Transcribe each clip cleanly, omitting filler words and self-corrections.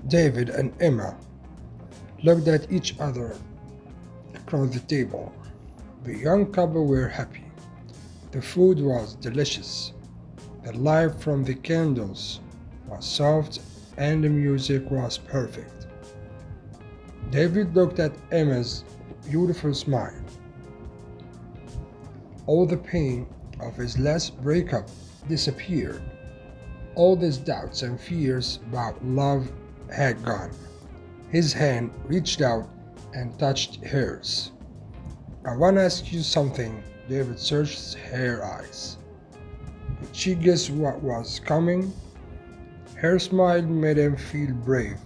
David and Emma looked at each other across the table. The young couple were happy. The food was delicious. The light from the candles was soft and the music was perfect. David looked at Emma's beautiful smile. All the pain of his last breakup disappeared. All these doubts and fears about love had gone. His hand reached out and touched hers. "I want to ask you something." David searched her eyes. Did she guess what was coming? Her smile made him feel brave.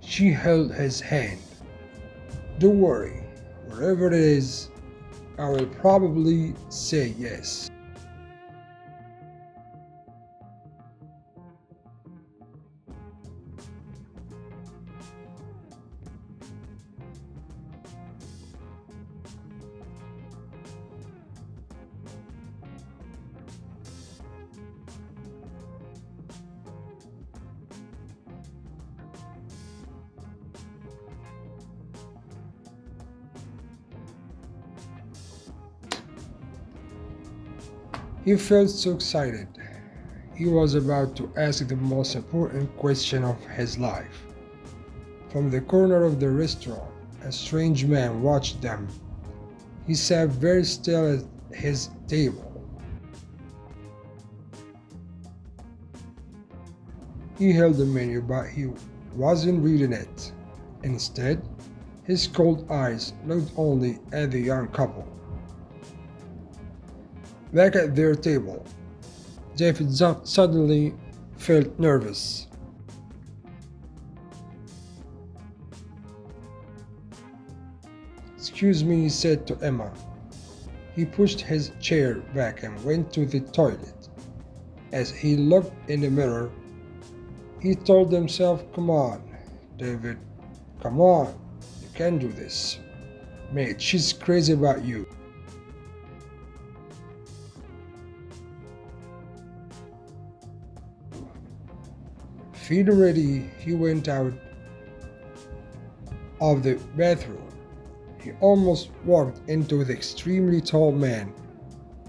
She held his hand. "Don't worry, wherever it is, I will probably say yes." He felt so excited. He was about to ask the most important question of his life. From the corner of the restaurant, a strange man watched them. He sat very still at his table. He held the menu, but he wasn't reading it. Instead, his cold eyes looked only at the young couple. Back at their table, David suddenly felt nervous. "Excuse me," he said to Emma. He pushed his chair back and went to the toilet. As he looked in the mirror, he told himself, "Come on, David, come on, you can do this. Mate, she's crazy about you." Feeling ready, he went out of the bathroom. He almost walked into the extremely tall man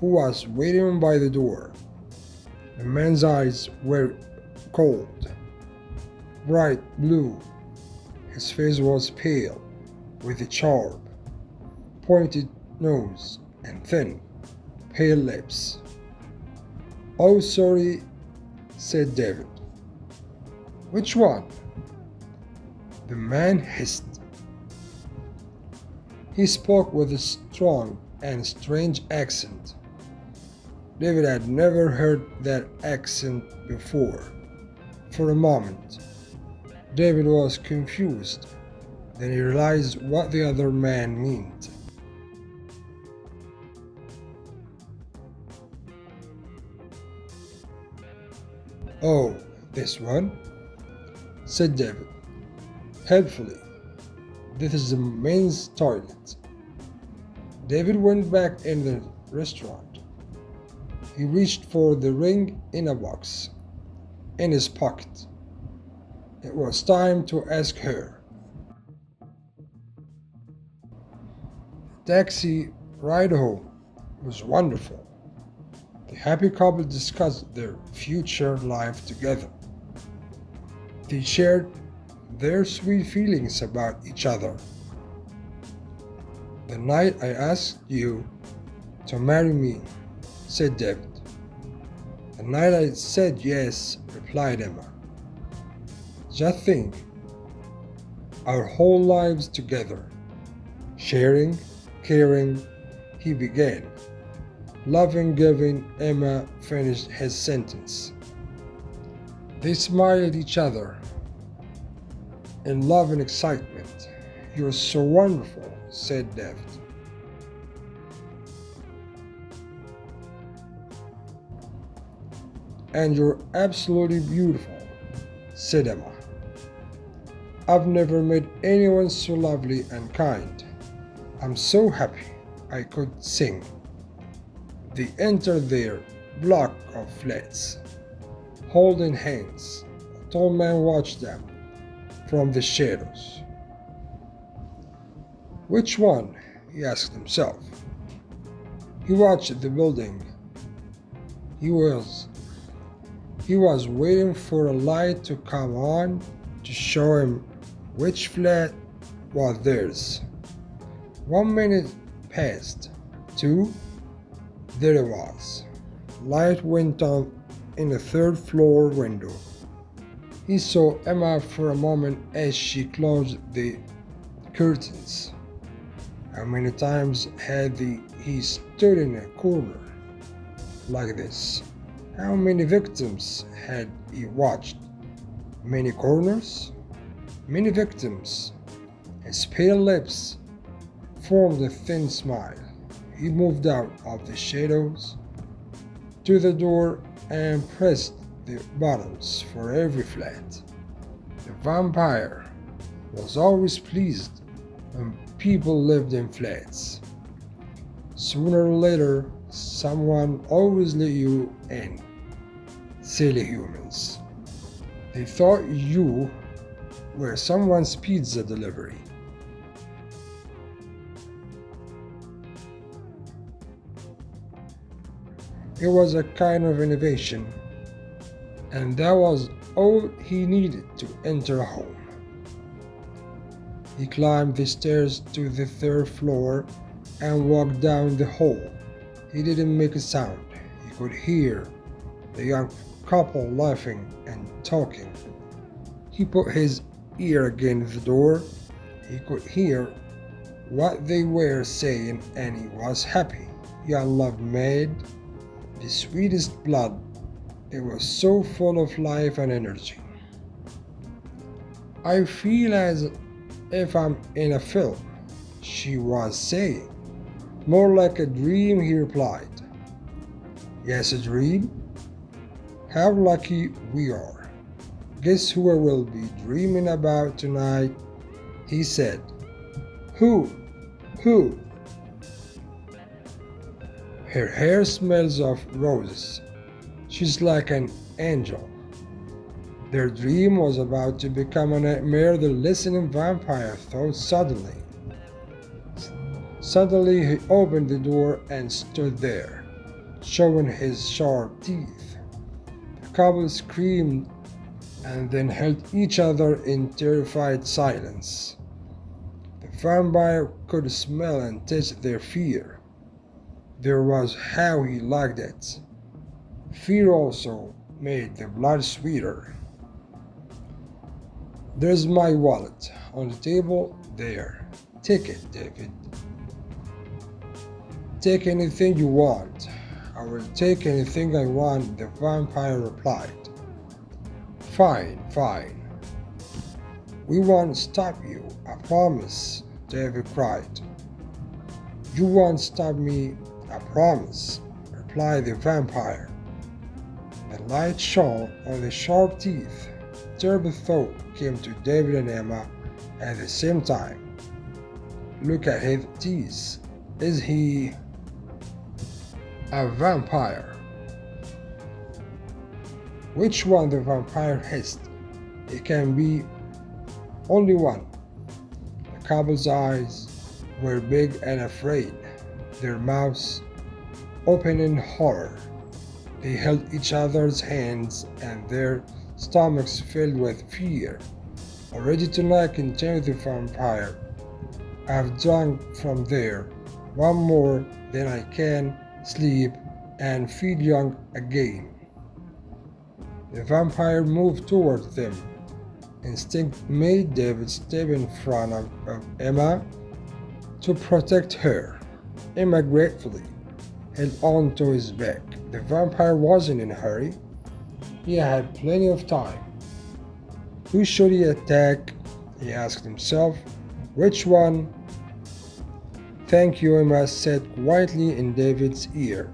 who was waiting by the door. The man's eyes were cold, bright blue. His face was pale, with a sharp, pointed nose and thin, pale lips. "Oh, sorry," said David. "Which one?" the man hissed. He spoke with a strong and strange accent. David had never heard that accent before. For a moment, David was confused. Then he realized what the other man meant. "Oh, this one?" said David, helpfully. "This is the men's toilet." David went back in the restaurant. He reached for the ring in a box in his pocket. It was time to ask her. The taxi ride home was wonderful. The happy couple discussed their future life together. They shared their sweet feelings about each other. "The night I asked you to marry me," said David. "The night I said yes," replied Emma. "Just think, our whole lives together, sharing, caring," he began. "Loving, giving," Emma finished his sentence. They smiled at each other in love and excitement. "You're so wonderful," said David. "And you're absolutely beautiful," said Emma. "I've never met anyone so lovely and kind. I'm so happy I could sing." They entered their block of flats, holding hands. A tall man watched them. from the shadows. Which one? He asked himself. He watched the building. He was waiting for a light to come on to show him which flat was theirs. 1 minute passed. 2. There it was. Light went on in a third-floor window. He saw Emma for a moment as she closed the curtains. How many times had he stood in a corner like this? How many victims had he watched? Many corners? Many victims. His pale lips formed a thin smile. He moved out of the shadows to the door and pressed the buttons for every flat. The vampire was always pleased when people lived in flats. Sooner or later, someone always let you in. Silly humans. They thought you were someone's pizza delivery. It was a kind of innovation, and that was all he needed to enter a home. He climbed the stairs to the third floor and walked down the hall. He didn't make a sound. He could hear the young couple laughing and talking. He put his ear against the door. He could hear what they were saying, and he was happy. Young love made the sweetest blood. It was so full of life and energy. I feel as if I'm in a film, she was saying. More like a dream, he replied. Yes, a dream? How lucky we are. Guess who I will be dreaming about tonight? He said. Who? Who? Her hair smells of roses. She's like an angel. Their dream was about to become a nightmare, the listening vampire thought suddenly. Suddenly he opened the door and stood there, showing his sharp teeth. The couple screamed and then held each other in terrified silence. The vampire could smell and taste their fear. There was how he liked it. Fear also made the blood sweeter. There's my wallet on the table there. Take it, David. Take anything you want. I will take anything I want, the vampire replied. Fine, fine. We won't stop you, I promise, David cried. You won't stop me, I promise, replied the vampire. The light shone on the sharp teeth. A terrible thought came to David and Emma at the same time. Look at his teeth. Is he a vampire? Which one? The vampire hissed. It can be only one. The couple's eyes were big and afraid, their mouths open in horror. They held each other's hands and their stomachs filled with fear. Already tonight, continued the vampire, I've drunk from there. One more, then I can sleep and feel young again. The vampire moved towards them. Instinct made David step in front of Emma to protect her. Emma gratefully held on to his back. The vampire wasn't in a hurry. He had plenty of time. Who should he attack? He asked himself. Which one? Thank you, Emma said quietly in David's ear,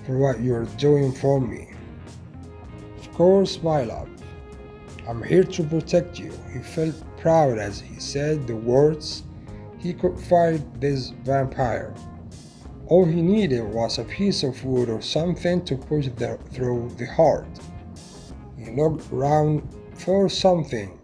for what you're doing for me. Of course, my love. I'm here to protect you. He felt proud as he said the words. He could fight this vampire. All he needed was a piece of wood or something to push through the heart. He looked around for something